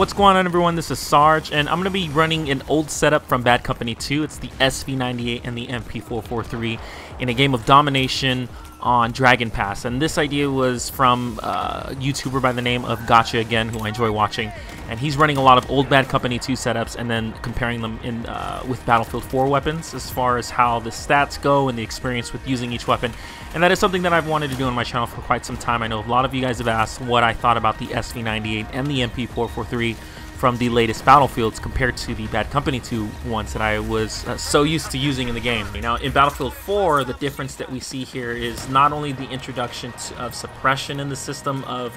What's going on, everyone? This is Sarge, and I'm going to be running an old setup from Bad Company 2. It's the SV98 and the MP443 in a game of domination on Dragon Pass. And this idea was from a YouTuber by the name of Gotcha Again, who I enjoy watching. And he's running a lot of old Bad Company 2 setups and then comparing them in with Battlefield 4 weapons as far as how the stats go and the experience with using each weapon. And that is something that I've wanted to do on my channel for quite some time. I know a lot of you guys have asked what I thought about the SV98 and the MP443 from the latest Battlefields compared to the Bad Company 2 ones that I was so used to using in the game. Now, in Battlefield 4, the difference that we see here is not only the introduction of suppression in the system of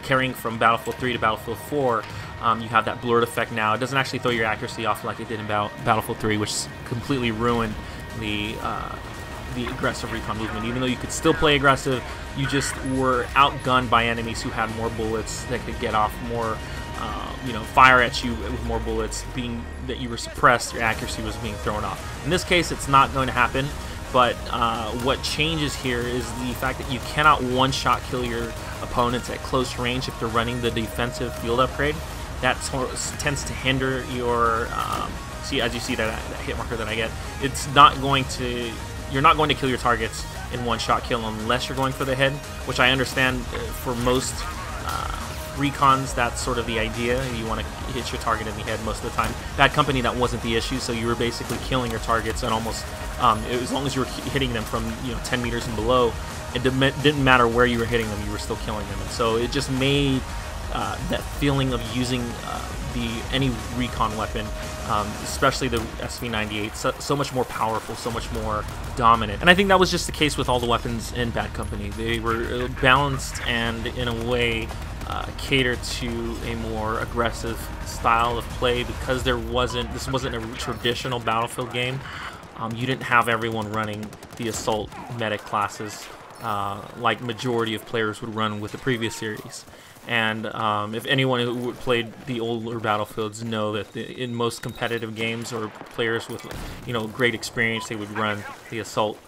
carrying from Battlefield 3 to Battlefield 4. You have that blurred effect now. It doesn't actually throw your accuracy off like it did in Battlefield 3, which completely ruined the aggressive recon movement. Even though you could still play aggressive, you just were outgunned by enemies who had more bullets that could get off more, fire at you with more bullets. Being that you were suppressed, your accuracy was being thrown off. In this case, it's not going to happen, but what changes here is the fact that you cannot one-shot kill your opponents at close range if they're running the defensive field upgrade. That tends to hinder your, as you see that hit marker that I get, it's not going to, you're not going to kill your targets in one-shot kill unless you're going for the head, which I understand for most recons, that's sort of the idea. You want to hit your target in the head most of the time. Bad Company, that wasn't the issue, so you were basically killing your targets and almost, as long as you were hitting them from 10 meters and below, it didn't matter where you were hitting them, you were still killing them. And so it just made that feeling of using any recon weapon, especially the SV98, so much more powerful, so much more dominant. And I think that was just the case with all the weapons in Bad Company. They were balanced and in a way catered to a more aggressive style of play because this wasn't a traditional Battlefield game. You didn't have everyone running the assault medic classes like majority of players would run with the previous series. And if anyone who played the older Battlefields know that in most competitive games or players with great experience, they would run the assault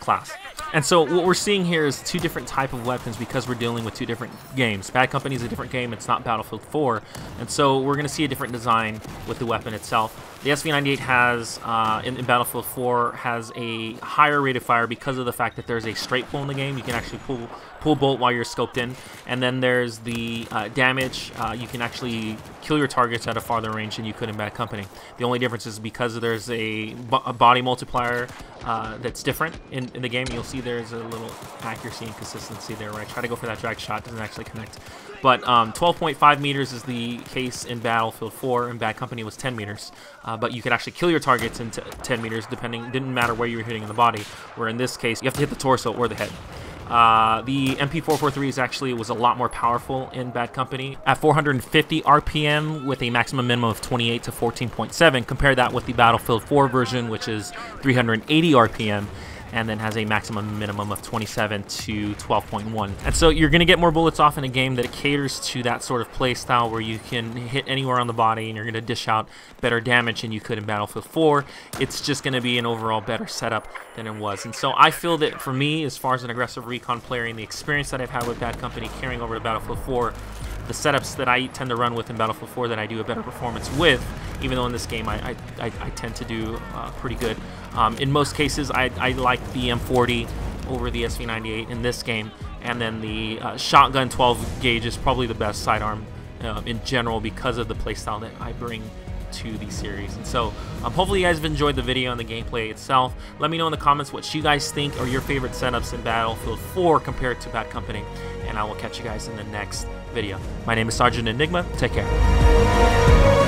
class. And so what we're seeing here is two different type of weapons because we're dealing with two different games. Bad Company is a different game, it's not Battlefield 4, and so we're going to see a different design with the weapon itself. The SV98 has, in Battlefield 4, has a higher rate of fire because of the fact that there's a straight pull in the game. You can actually pull bolt while you're scoped in, and then there's the damage. You can actually kill your targets at a farther range than you could in Bad Company. The only difference is because there's a body multiplier that's different in the game. You'll see there's a little accuracy and consistency there where I try to go for that drag shot, doesn't actually connect. But 12.5 meters is the case in Battlefield 4, and Bad Company was 10 meters. But you could actually kill your targets in 10 meters, didn't matter where you were hitting in the body, where in this case, you have to hit the torso or the head. The MP443 was a lot more powerful in Bad Company at 450 RPM with a maximum minimum of 28 to 14.7. Compare that with the Battlefield 4 version, which is 380 RPM. And then has a maximum minimum of 27 to 12.1. And so you're going to get more bullets off in a game that caters to that sort of play style where you can hit anywhere on the body and you're going to dish out better damage than you could in Battlefield 4. It's just going to be an overall better setup than it was. And so I feel that for me, as far as an aggressive recon player and the experience that I've had with Bad Company carrying over to Battlefield 4, the setups that I tend to run with in Battlefield 4 that I do a better performance with, even though in this game I tend to do pretty good. In most cases, I like the M40 over the SV98 in this game, and then the shotgun 12 gauge is probably the best sidearm in general because of the playstyle that I bring to the series. And so hopefully you guys have enjoyed the video and the gameplay itself. Let me know in the comments what you guys think are your favorite setups in Battlefield 4 compared to Bad Company, and I will catch you guys in the next video. My name is Sergeant Enigma. Take care.